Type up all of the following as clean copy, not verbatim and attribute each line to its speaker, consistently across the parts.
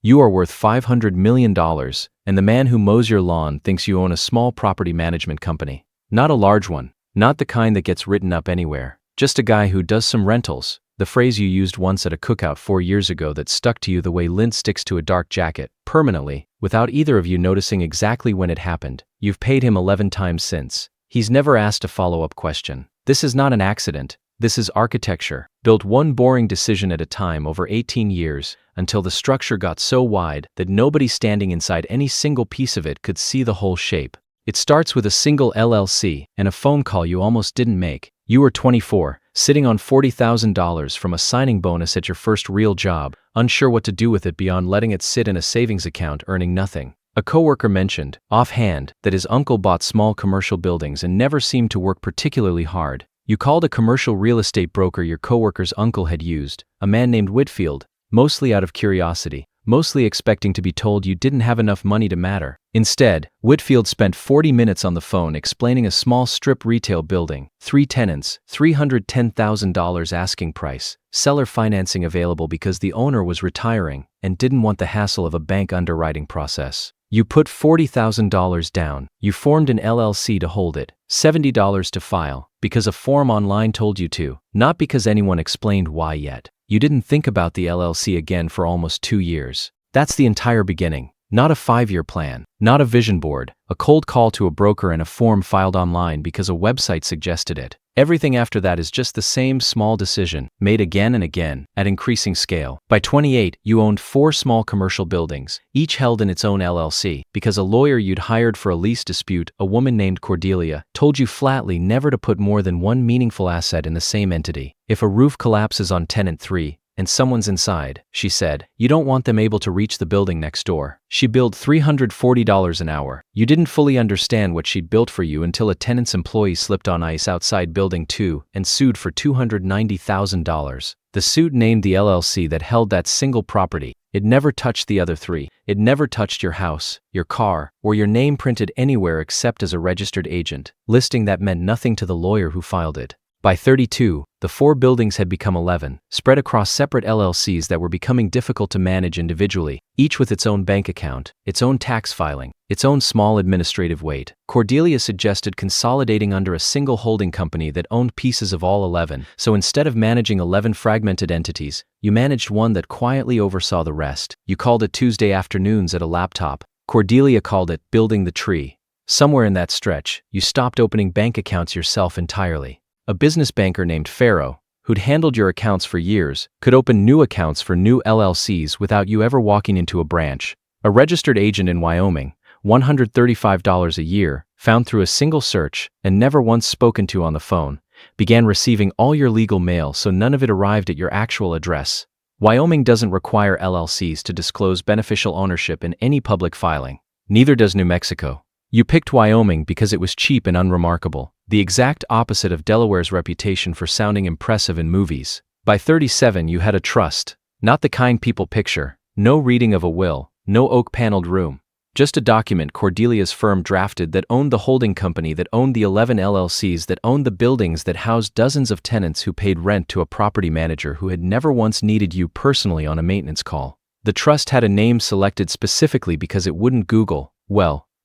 Speaker 1: You are worth $500 million, and the man who mows your lawn thinks you own a small property management company. Not a large one, not the kind that gets written up anywhere, just a guy who does some rentals, the phrase you used once at a cookout 4 years ago that stuck to you the way lint sticks to a dark jacket, permanently, without either of you noticing exactly when it happened. You've paid him 11 times since. He's never asked a follow-up question. This is not an accident. This is architecture, built one boring decision at a time over 18 years, until the structure got so wide that nobody standing inside any single piece of it could see the whole shape. It starts with a single LLC and a phone call you almost didn't make. You were 24, sitting on $40,000 from a signing bonus at your first real job, unsure what to do with it beyond letting it sit in a savings account earning nothing. A coworker mentioned, offhand, that his uncle bought small commercial buildings and never seemed to work particularly hard. You called a commercial real estate broker your coworker's uncle had used, a man named Whitfield, mostly out of curiosity, mostly expecting to be told you didn't have enough money to matter. Instead, Whitfield spent 40 minutes on the phone explaining a small strip retail building, 3 tenants, $310,000 asking price, seller financing available because the owner was retiring and didn't want the hassle of a bank underwriting process. You put $40,000 down. You formed an LLC to hold it, $70 to file, because a form online told you to, not because anyone explained why yet. You didn't think about the LLC again for almost 2 years. That's the entire beginning. Not a 5-year plan, not a vision board, a cold call to a broker and a form filed online because a website suggested it. Everything after that is just the same small decision, made again and again, at increasing scale. By 28, you owned 4 small commercial buildings, each held in its own LLC, because a lawyer you'd hired for a lease dispute, a woman named Cordelia, told you flatly never to put more than one meaningful asset in the same entity. If a roof collapses on tenant 3, and someone's inside, she said, you don't want them able to reach the building next door. She billed $340 an hour. You didn't fully understand what she'd built for you until a tenant's employee slipped on ice outside building 2 and sued for $290,000. The suit named the LLC that held that single property. It never touched the other 3. It never touched your house, your car, or your name printed anywhere except as a registered agent, listing that meant nothing to the lawyer who filed it. By 32, the 4 buildings had become 11, spread across separate LLCs that were becoming difficult to manage individually, each with its own bank account, its own tax filing, its own small administrative weight. Cordelia suggested consolidating under a single holding company that owned pieces of all 11, so instead of managing 11 fragmented entities, you managed one that quietly oversaw the rest. You called it Tuesday afternoons at a laptop. Cordelia called it building the tree. Somewhere in that stretch, you stopped opening bank accounts yourself entirely. A business banker named Pharaoh, who'd handled your accounts for years, could open new accounts for new LLCs without you ever walking into a branch. A registered agent in Wyoming, $135 a year, found through a single search and never once spoken to on the phone, began receiving all your legal mail so none of it arrived at your actual address. Wyoming doesn't require LLCs to disclose beneficial ownership in any public filing. Neither does New Mexico. You picked Wyoming because it was cheap and unremarkable, the exact opposite of Delaware's reputation for sounding impressive in movies. By 37, you had a trust, not the kind people picture, no reading of a will, no oak-paneled room, just a document Cordelia's firm drafted that owned the holding company that owned the 11 LLCs that owned the buildings that housed dozens of tenants who paid rent to a property manager who had never once needed you personally on a maintenance call. The trust had a name selected specifically because it wouldn't Google,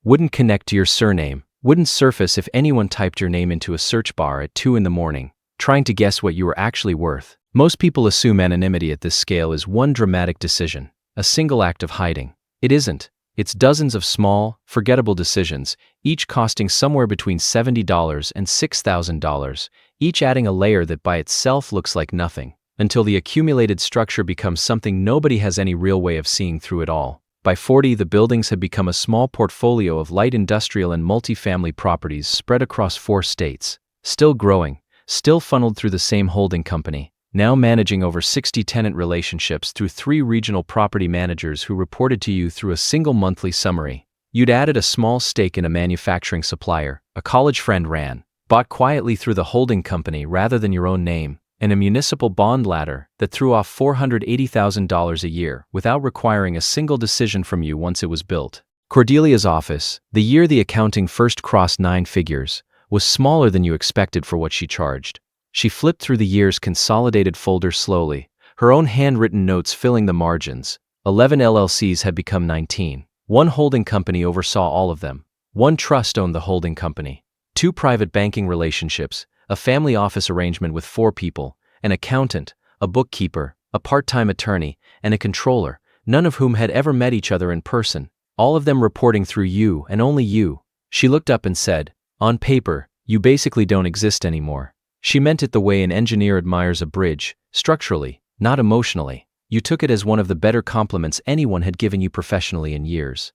Speaker 1: wouldn't connect to your surname, wouldn't surface if anyone typed your name into a search bar at 2 in the morning, trying to guess what you were actually worth. Most people assume anonymity at this scale is one dramatic decision, a single act of hiding. It isn't. It's dozens of small, forgettable decisions, each costing somewhere between $70 and $6,000, each adding a layer that by itself looks like nothing, until the accumulated structure becomes something nobody has any real way of seeing through it all. By 40, the buildings had become a small portfolio of light industrial and multifamily properties spread across 4 states, still growing, still funneled through the same holding company, now managing over 60 tenant relationships through 3 regional property managers who reported to you through a single monthly summary. You'd added a small stake in a manufacturing supplier, a college friend ran, bought quietly through the holding company rather than your own name, and a municipal bond ladder that threw off $480,000 a year without requiring a single decision from you once it was built. Cordelia's office, the year the accounting first crossed 9 figures, was smaller than you expected for what she charged. She flipped through the year's consolidated folder slowly, her own handwritten notes filling the margins, 11 LLCs had become 19. One holding company oversaw all of them. One trust owned the holding company. 2 private banking relationships, a family office arrangement with 4 people, an accountant, a bookkeeper, a part-time attorney, and a controller, none of whom had ever met each other in person, all of them reporting through you and only you. She looked up and said, "On paper, you basically don't exist anymore." She meant it the way an engineer admires a bridge, structurally, not emotionally. You took it as one of the better compliments anyone had given you professionally in years.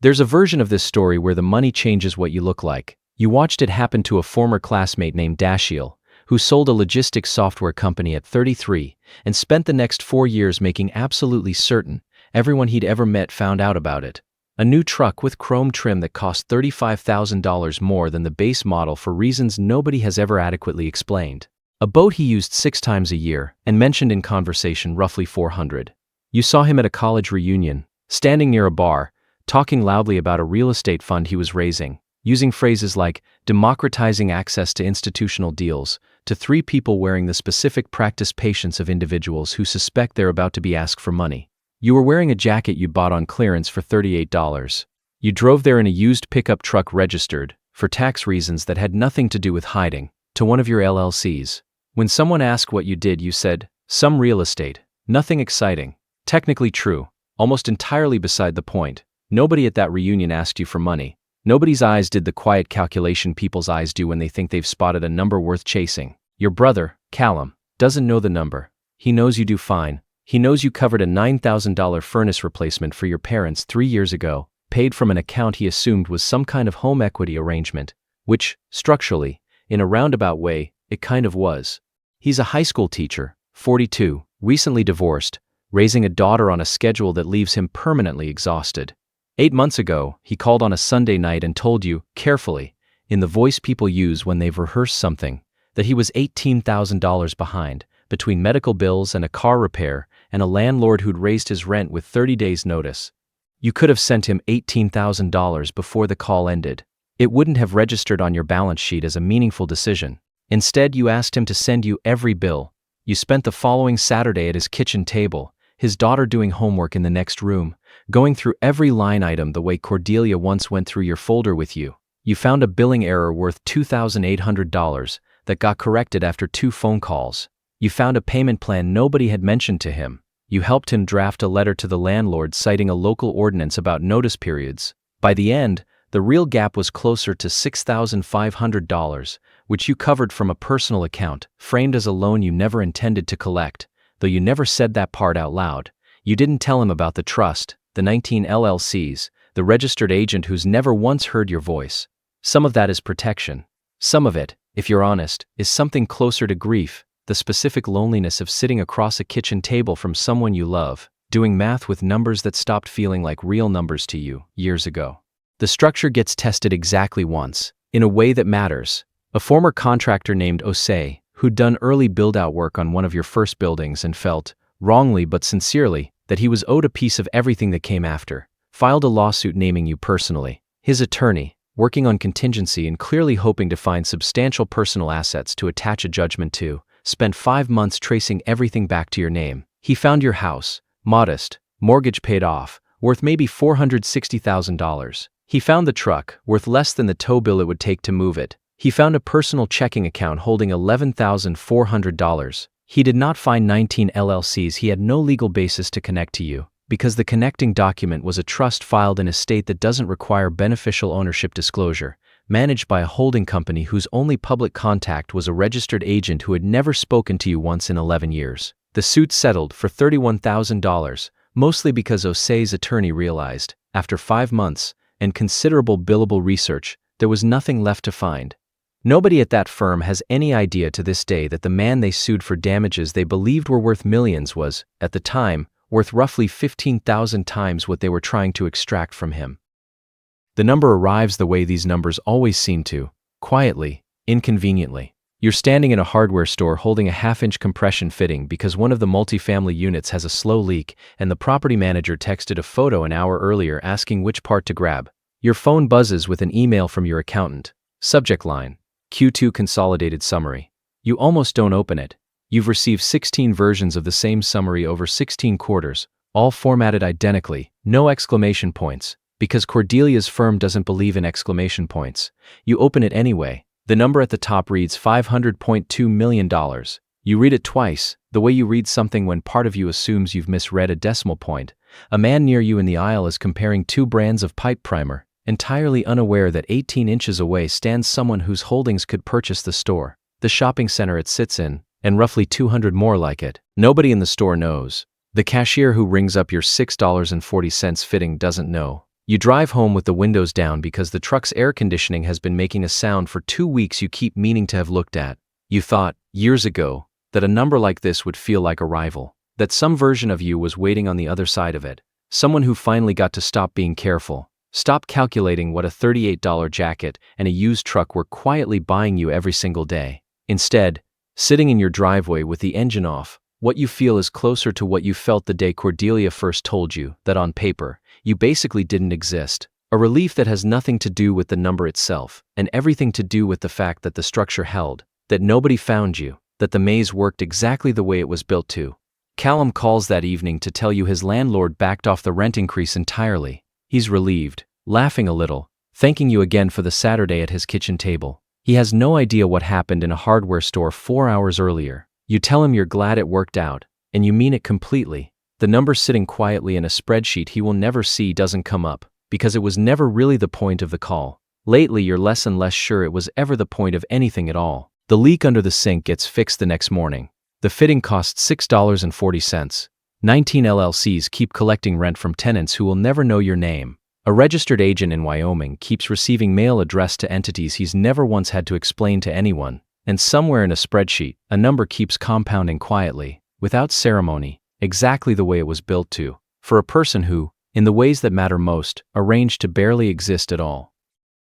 Speaker 1: There's a version of this story where the money changes what you look like. You watched it happen to a former classmate named Dashiell, who sold a logistics software company at 33 and spent the next 4 years making absolutely certain everyone he'd ever met found out about it. A new truck with chrome trim that cost $35,000 more than the base model for reasons nobody has ever adequately explained. A boat he used 6 times a year and mentioned in conversation roughly 400. You saw him at a college reunion, standing near a bar, talking loudly about a real estate fund he was raising, using phrases like democratizing access to institutional deals to 3 people wearing the specific practice patience of individuals who suspect they're about to be asked for money. You were wearing a jacket you bought on clearance for $38. You drove there in a used pickup truck registered, for tax reasons that had nothing to do with hiding, to one of your LLCs. When someone asked what you did, you said, "Some real estate." Nothing exciting. Technically true. Almost entirely beside the point. Nobody at that reunion asked you for money. Nobody's eyes did the quiet calculation people's eyes do when they think they've spotted a number worth chasing. Your brother, Callum, doesn't know the number. He knows you do fine. He knows you covered a $9,000 furnace replacement for your parents 3 years ago, paid from an account he assumed was some kind of home equity arrangement, which, structurally, in a roundabout way, it kind of was. He's a high school teacher, 42, recently divorced, raising a daughter on a schedule that leaves him permanently exhausted. 8 months ago, he called on a Sunday night and told you, carefully, in the voice people use when they've rehearsed something, that he was $18,000 behind, between medical bills and a car repair, and a landlord who'd raised his rent with 30 days' notice. You could have sent him $18,000 before the call ended. It wouldn't have registered on your balance sheet as a meaningful decision. Instead, you asked him to send you every bill. You spent the following Saturday at his kitchen table, his daughter doing homework in the next room, going through every line item the way Cordelia once went through your folder with you. You found a billing error worth $2,800 that got corrected after 2 phone calls. You found a payment plan nobody had mentioned to him. You helped him draft a letter to the landlord citing a local ordinance about notice periods. By the end, the real gap was closer to $6,500, which you covered from a personal account, framed as a loan you never intended to collect, though you never said that part out loud. You didn't tell him about the trust, the 19 LLCs, the registered agent who's never once heard your voice. Some of that is protection. Some of it, if you're honest, is something closer to grief, the specific loneliness of sitting across a kitchen table from someone you love, doing math with numbers that stopped feeling like real numbers to you years ago. The structure gets tested exactly once, in a way that matters. A former contractor named Osei, who'd done early build-out work on one of your first buildings and felt, wrongly but sincerely, that he was owed a piece of everything that came after, filed a lawsuit naming you personally. His attorney, working on contingency and clearly hoping to find substantial personal assets to attach a judgment to, spent 5 months tracing everything back to your name. He found your house, modest, mortgage paid off, worth maybe $460,000. He found the truck, worth less than the tow bill it would take to move it. He found a personal checking account holding $11,400. He did not find 19 LLCs. He had no legal basis to connect to you, because the connecting document was a trust filed in a state that doesn't require beneficial ownership disclosure, managed by a holding company whose only public contact was a registered agent who had never spoken to you once in 11 years. The suit settled for $31,000, mostly because Osei's attorney realized, after 5 months and considerable billable research, there was nothing left to find. Nobody at that firm has any idea to this day that the man they sued for damages they believed were worth millions was, at the time, worth roughly 15,000 times what they were trying to extract from him. The number arrives the way these numbers always seem to, quietly, inconveniently. You're standing in a hardware store holding a half-inch compression fitting because one of the multifamily units has a slow leak and the property manager texted a photo an hour earlier asking which part to grab. Your phone buzzes with an email from your accountant. Subject line: Q2 consolidated summary. You almost don't open it. You've received 16 versions of the same summary over 16 quarters, all formatted identically, no exclamation points, because Cordelia's firm doesn't believe in exclamation points. You open it anyway. The number at the top reads $500.2 million. You read it twice, the way you read something when part of you assumes you've misread a decimal point. A man near you in the aisle is comparing two brands of pipe primer, entirely unaware that 18 inches away stands someone whose holdings could purchase the store, the shopping center it sits in, and roughly 200 more like it. Nobody in the store knows. The cashier who rings up your $6.40 fitting doesn't know. You drive home with the windows down because the truck's air conditioning has been making a sound for 2 weeks you keep meaning to have looked at. You thought, years ago, that a number like this would feel like a rival, that some version of you was waiting on the other side of it, someone who finally got to stop being careful, stop calculating what a $38 jacket and a used truck were quietly buying you every single day. Instead, sitting in your driveway with the engine off, what you feel is closer to what you felt the day Cordelia first told you that on paper, you basically didn't exist. A relief that has nothing to do with the number itself, and everything to do with the fact that the structure held, that nobody found you, that the maze worked exactly the way it was built to. Callum calls that evening to tell you his landlord backed off the rent increase entirely. He's relieved, laughing a little, thanking you again for the Saturday at his kitchen table. He has no idea what happened in a hardware store 4 hours earlier. You tell him you're glad it worked out, and you mean it completely. The number sitting quietly in a spreadsheet he will never see doesn't come up, because it was never really the point of the call. Lately you're less and less sure it was ever the point of anything at all. The leak under the sink gets fixed the next morning. The fitting costs $6.40. 19 LLCs keep collecting rent from tenants who will never know your name. A registered agent in Wyoming keeps receiving mail addressed to entities he's never once had to explain to anyone. And somewhere in a spreadsheet, a number keeps compounding quietly, without ceremony, exactly the way it was built to, for a person who, in the ways that matter most, arranged to barely exist at all.